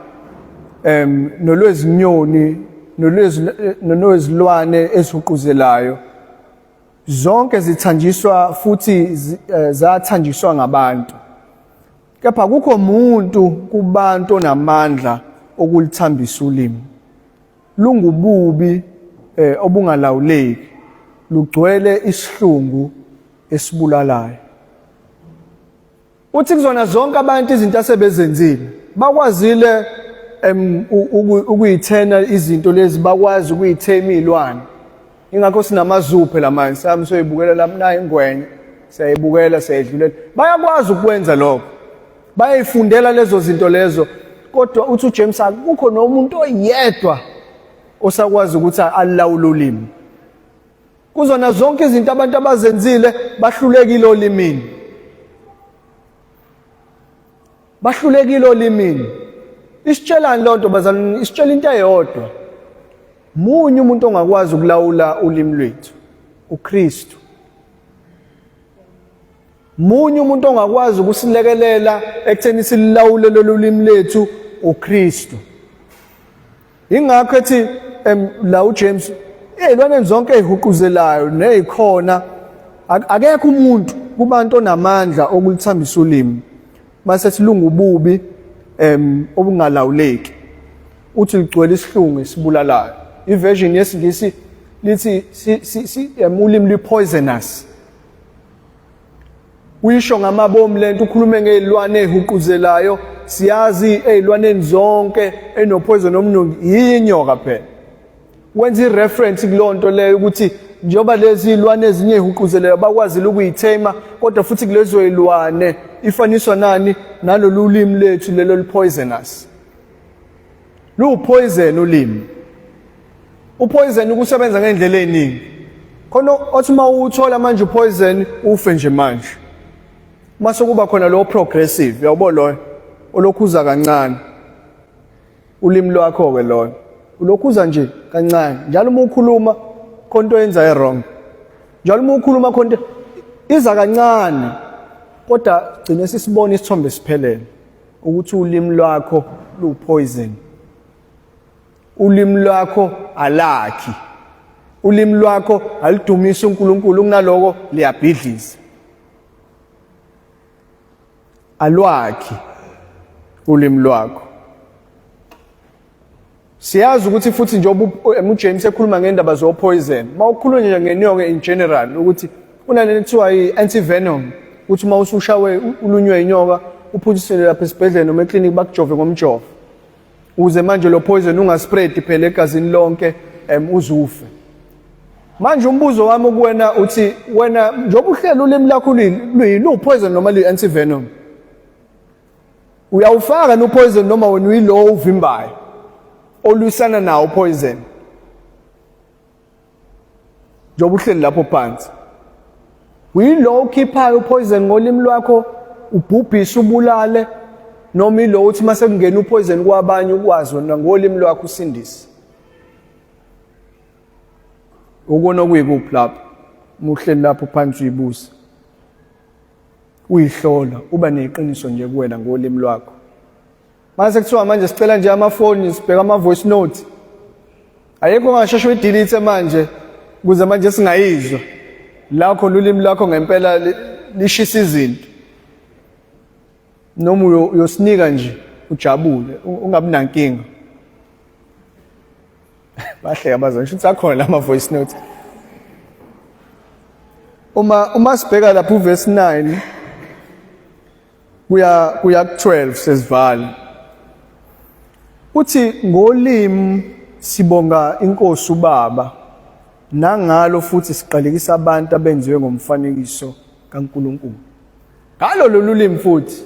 nolwezinyoni nolwezilwane ezihuquzelayo zonke zithanjiswa futhi zathanjiswa ngabantu kepha kukho umuntu kubantu onamandla okulithambisa ulimi lungububi obungalawuleki lugcwele isihlungu esibulalayo uthi kuzona zonke abantu izinto asebezenzile bakwazile ukuyithena izinto lezi bakwazi ukuyithema izilwane ingakho sinamazuphe lamanje sami soyibukela lapha ingwenye siyayibukela siyadlulela bayakwazi ukwenza lokho bayayifundela lezo zinto lezo kodwa uthi uJames akukho nomuntu oyedwa osakwazi ukuthi alawule ulimi kuzona zonke izinto abantu abazenzile bahlulekile olimini isitshelani lonto bazalwane isitshela into eyodwa munye umuntu ongakwazi ukulawula ulimi lwethu uKristu munye umuntu ongakwazi ukusilekelela ekutheni silawule lolu limi lethu uKristu ingakho ethi la uJames ezilwaneni zonke ezihuquzelayo nezikhona akekho umuntu kubantu onamandla okulithambisa ulimi mase silunga ububi obungalawuleki uthi ligcwele isihlungu esibulalayo iversion yesingisi lithi ulimi lipoisonous uyisho ngamabomu lento ukhulume ngezilwane ezihuquzelayo siyazi ezilwaneni zonke enopoison omnungi yinyoka phela wenza ireference kulonto leyo ukuthi njoba lezi izilwane ezinye ezihuquzelayo bakwazile ukuyithema kodwa futhi kulezo izilwane ifaniswa nani nalolu ulimi lethu lelo lipoisonous lupoison ulimi upoison ukusebenza ngendlela eziningi khona othi mawuthola manje upoison ufe nje manje mase kuba khona lo progressive uyabo lo olokhuza kancane ulimi lwakho ke lo ulokhuza nje kancane njalo uma ukhuluma khonto yenza wrong njalo uma ukhuluma khonto iza kancane kodwa gcine sisibona isithombe siphelele ukuthi ulimi lwakho lupoison ulimi lwakho alakhi ulimi lwakho alidumisa uNkulunkulu kunaloko liyabhidliza alwakhi ulimi lwakho siyazi ukuthi futhi njengoba uJames ekhuluma ngendaba zopoison mawukhuluma nje ngenyoka in general ukuthi kunale kuthiwa i-antivenom uthi uma usushawe ulunywe inyoka uphuthisele lapha esibhedlela noma eklinikhi bakujove ngomjovo uze manje lo poison ungaspread phela egazini lonke uzufe manje umbuzo wami kuwena uthi wena njengoba uhlela ulimi lakho luyi-poison noma luyi-antivenom uyawufaka no poison noma wena uyilo uvimbayo olwisana nawo poison njengoba uhleli lapho phansi. Uyilo ukhiphayo upoison ngolimi lwakho ubhubhise ubulale, noma ilo uthi mase kungena upoison kwabanye ukwazi wena ngolimi lwakho usindise? Ukona kuyikuphi lapho uhleli lapho phansi uyibuza, uyihlola, uba neqiniso nje kuwena ngolimi lwakho. Mase kuthiwa manje sicela nje amafoni sibheka ama-voice note, ayekho ongasheshe uyidelete manje ukuze manje singayizwa la khona ulimi lwakho ngempela lishisa izinto, noma uyosinika nje ujabule ungabi nankinga. Bahle abazali ukuthi akhona la ama-voice note. Uma sibheka lapha uverse 9 kuya ku-12 sesivala, uthi ngolimi sibonga inkosi uBaba, nangalo futhi siqalekisa abantu abenziwe ngomfanekiso kaNkulunkulu. Ngalo lolu limi futhi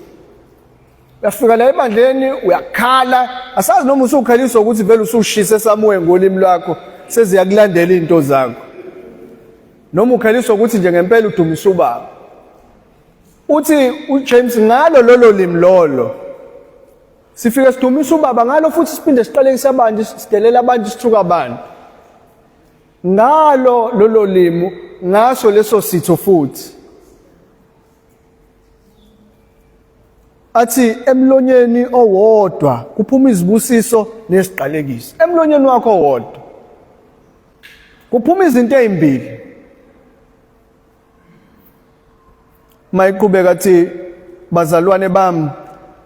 uyafika la ebandleni uyakhala, asazi noma usukhaliswa ukuthi vele usushisa esamuwe ngolimi lwakho seziyakulandela izinto zakho, noma ukhaliswa ukuthi nje ngempela udumisa uBaba. Uthi uJames ngalo lolo limi lolo sifike sidumisa uBaba, ngalo futhi siphinde siqalekise abantu, sidelela abantu, sithuka abantu. Ngalo lolo limi, ngaso leso sitho futhi athi emlonyeni owodwa kuphuma izibusiso nesiqalekiso. Emlonyeni wakho owodwa kuphuma izinto ezimbili. Mayiqhubeka athi, bazalwane bami,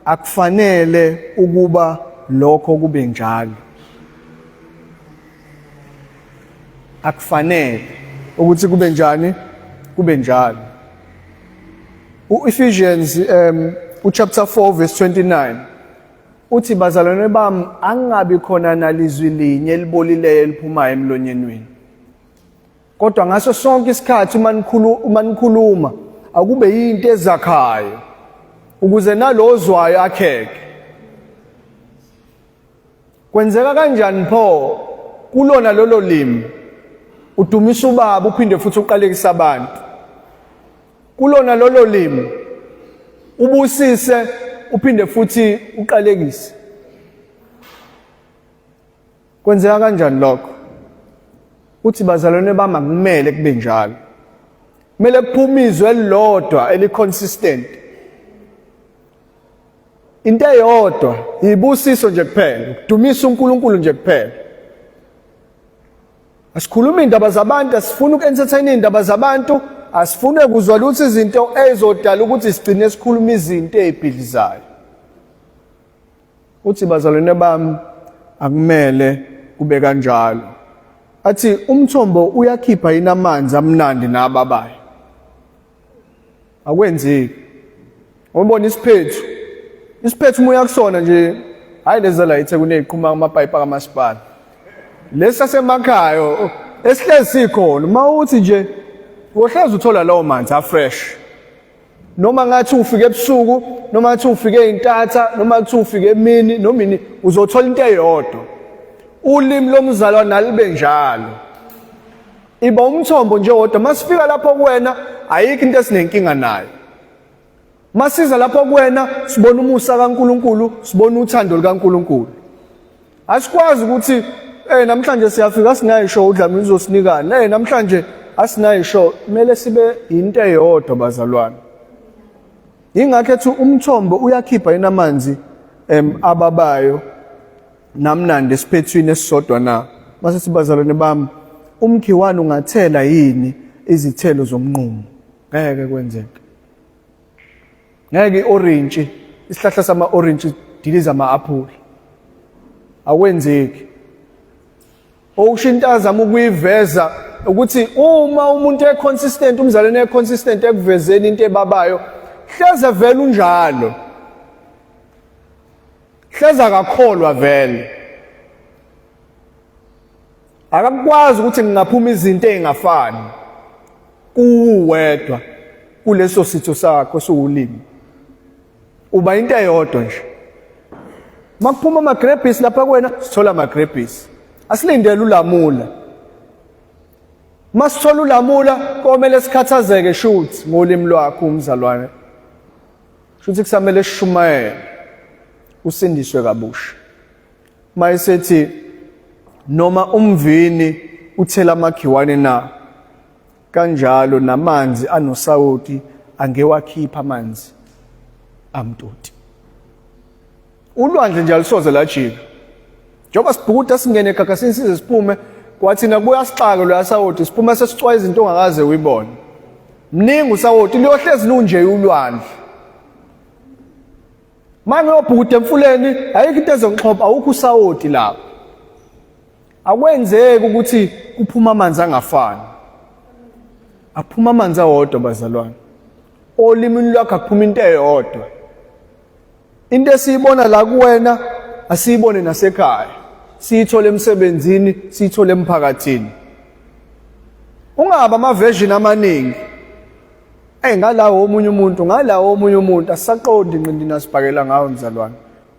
akufanele ukuba lokho kube njalo. Akufanele ukuthi kube njani? Kube njalo. U-Ephesians chapter 4 verse 29 uthi, bazalwane bami, angabi khona nalizwi linye elibolileyo eliphumayo emlonyeni wenu, kodwa ngaso sonke isikhathi uma nikhuluma akube yinto ezakhayo, ukuze nalozwayo akheke. Kwenzeka kanjani pho kulona lolo limi? Udumisa uBaba uphinde futhi uqalekisa abantu. Kulona lolo limi ubusise uphinde futhi uqalekise. Kwenzeka kanjani lokho? Uthi bazalwane bami, akumele kube njalo. Kumele kuphume izwi elilodwa eli-consistent, into eyodwa, ibusiso nje kuphela, ukudumisa uNkulunkulu nje kuphela. Asikhuluma indaba zabantu, asifuni uku-entertain indaba zabantu, asifune ukuzwa lutho izinto ezodala ukuthi sigcine sikhuluma izinto ezibhidlizayo. Uthi bazalwane bami, akumele kube kanjalo. Athi umthombo uyakhipha yini amanzi amnandi nababayo? Akwenzeki. Ubona isiphethu uma uyakusona nje, hayi lezi la ithe kuneziqhuma amapayipi kamasipala. Lesa semakhaya esihlezi sikhona, uma uthi nje uhlezi uthola lawo manzi afresh. Noma ngathi ufike ebusuku, noma ngathi ufike ey'ntatha, noma ngathi ufike emini, noma ini uzothola into eyodwa. Ulimi lomzalwane nalibe njalo. Iba umthombo nje wodwa. Masifika lapho kuwena ayikho into esinenkinga nayo. Masiza lapho kuwena sibona umusa kaNkulunkulu, sibona uthando likaNkulunkulu. Asikwazi ukuthi namhlanje siyafika sinayisho udlamini uzosinikana. Namhlanje asinayisho, kumele sibe into eyodwa bazalwane. Ingakho ethi umthombo uyakhipha yini amanzi ababayo namnandi esiphethwini esisodwa na. Mase sibazalwane bami, umkhiwane ungathela yini izithelo zomnqumo? Ngeke kwenzeke. Ngeke i-orange, isihlahla sama-orange diliza ama-aphula. Akwenzeki. Okushinta zama ukuyiveza ukuthi uma umuntu econsistent, umzalwane econsistent ekuvezeni into ebabayo, hleze vele unjalo. Hleze akakholwa vele. Akakwazi ukuthi ngingaphuma izinto ezingafani kuwedwa kuleso sitho sakho soulimi. Uba into eyodwa nje. Makuphuma ama-grapes lapha kuwena, sithola ama-grapes. Asilindele ulamula. Masithola ulamula komele sikhathazeke shuthi ngolimi lwakho umzalwane. Shuthi kusamele sishumayele usindiswe kabusha. Mayisethi noma umvini uthela amakhiwane na kanjalo namanzi anosawoti angewakhipha amanzi amtoti. Ulwandle nje alisoze lajika. Njengoba sibhukuda singene egagasini size siphume kwathina kubuya sixake lo yasawoti siphuma sesicwa izinto ongakaze uyibone. Mningi usawoti liyohlezi lunje ulwandle. Manje uyobhukuda emfuleni ayikho into ezongixhopha awukho usawoti lapho. Akwenzeki ukuthi kuphuma amanzi angafani. Aphuma amanzi awodwa bazalwane. Olimini lwakho akuphuma into eyodwa. Into esiyibona la kuwena asiyibone nasekhaya. Siyithole emsebenzini, siyithole emphakathini. Ungaba ama-version amaningi. Ngalawo omunye umuntu asisaqondi nqindina sibhakela ngawo mzalwane.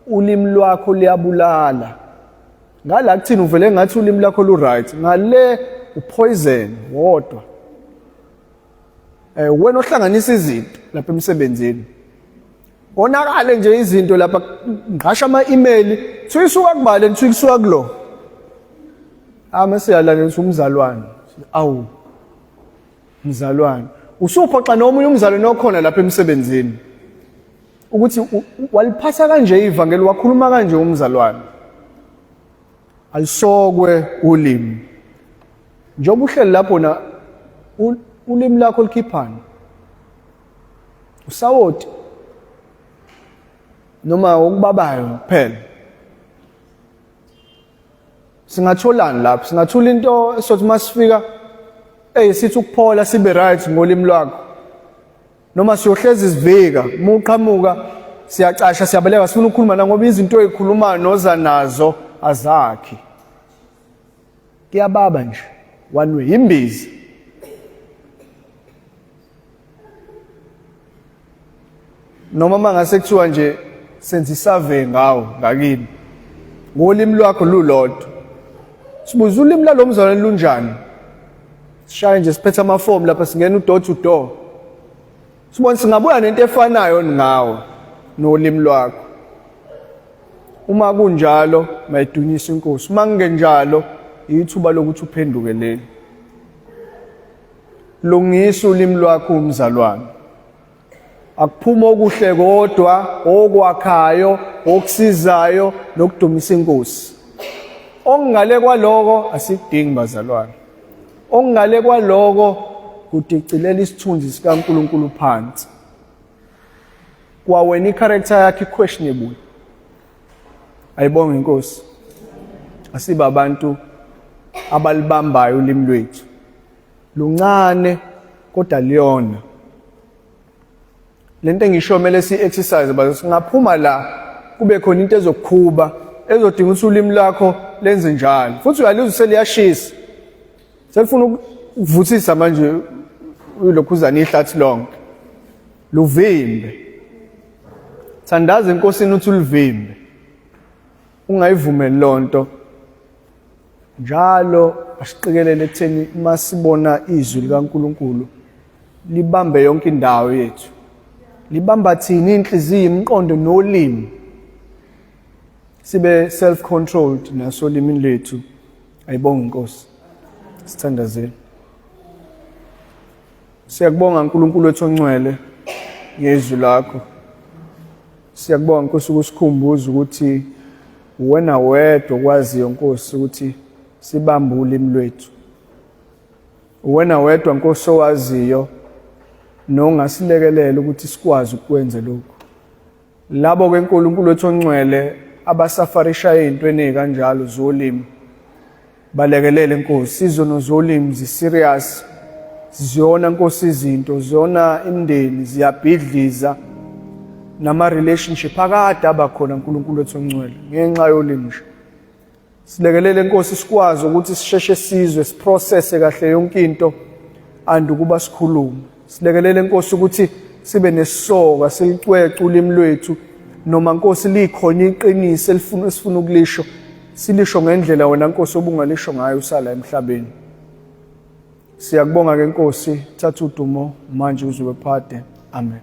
Ulimi lwakho liyabulala. Ngala kuthini uvele ngathi ulimi lakho lu-right. Ngale upoison wodwa. Wena ohlanganisa izinto lapha emsebenzini. Onakale nje izinto lapha ngasha ama-email thuyisuka kubale thuyisuka kulo. Amasiyalana umzalwane. Awu. Mzalwane. Usuphoxa nomunye umzalwane okhona lapha emsebenzini. Ukuthi waliphatha kanje ivangeli wakhuluma kanje umzalwane. Alisokwe ulimi. Njengoba uhleli lapho na ulimi lakho likhiphani. Usawoti noma okubabayo kuphela. Singatholani lapho? Singathola into esothi masifika sithi ukuphola sibe right ngolimi lwakho. Noma siyohlezi isivika, muqhamuka siyacasha siyabaleka sifuna ukukhuluma ngoba izinto ezikhulumayo noza nazo azakhi. Kuyababa nje. One way imbizi. Noma mangase kuthiwa nje senze isurvey ngawo ngakini. Ngolimi lwakho lulodwa. Sibuza ulimi lalomzalwane lunjani? Sishaye nje siphethe amaform lapha singena door to door. Sibona singabuya nento efanayo ngawo nolimi lwakho. Uma kunjalo mayidunyisa inkosi. Uma kungenjalo ithuba lokuthi uphenduke leli. Lungisa ulimi lwakho umzalwane. Akuphuma okuhle kodwa okwakhayo okusizayo nokudumisa inkosi. Okungale kwaloko asikudingi bazalwane. Okungale kwaloko kudicilela isithunzi sikaNkulunkulu phansi. Kwawena icharacter yakhe questionable. Ayibonge inkosi. Asibe abantu abalibambayo ulimi lwethu. Luncane kodwa liyona. Lento engisho mele si-exercise bazo singaphuma la kube khona into ezokukhuba ezodinga ukuthi ulimi lakho lenze njalo. Futhi uyalizwa seliyashisa. Selifuna ukuvuthisa manje ulokhuzana ihlathi lonke. Luvimbe. Thandaza enkosini uthi ulivimbe. Ungayivumeli lonto. Njalo asiqikelele ekutheni masibona izwi likaNkulunkulu libambe yonke indawo yethu. Libamba thina inhliziyo imiqondo nolimi. Sibe self controlled naso limini lethu. Ayibonge inkosi. Sithandazeni. Siyakubonga uNkulunkulu wethu ongcwele ngezwi lakho. Siyakubonga inkosi ukusikhumbuza ukuthi wena wedwa okwaziyo inkosi ukuthi sibambe ulimi lwethu. Wena wedwa inkosi owaziyo nongasilekelela ukuthi sikwazi ukwenza lokho. Labo keNkulunkulu wethu ongcwele abasafarisha ezintweni ezikanjalo zolimi balekelele inkosi izono zolimi ziserious ziyona inkosi izinto zona imndeni ziyabhidliza nama relationship akade abakhona uNkulunkulu wethu ongcwele ngenxa yolimi nje. Silekelele inkosi sikwazi ukuthi sisheshe sizwe siprocesse kahle yonke into and ukuba sikhulume. Silekelele inkosi ukuthi sibe nesisoka silicwece ulimi lwethu noma inkosi likhona iqiniso esifuna ukulisho silisho ngendlela wena inkosi obungalisho ngayo usala emhlabeni. Siyakubonga ke Nkosi, thatha udumo manje uze uphade. Amen.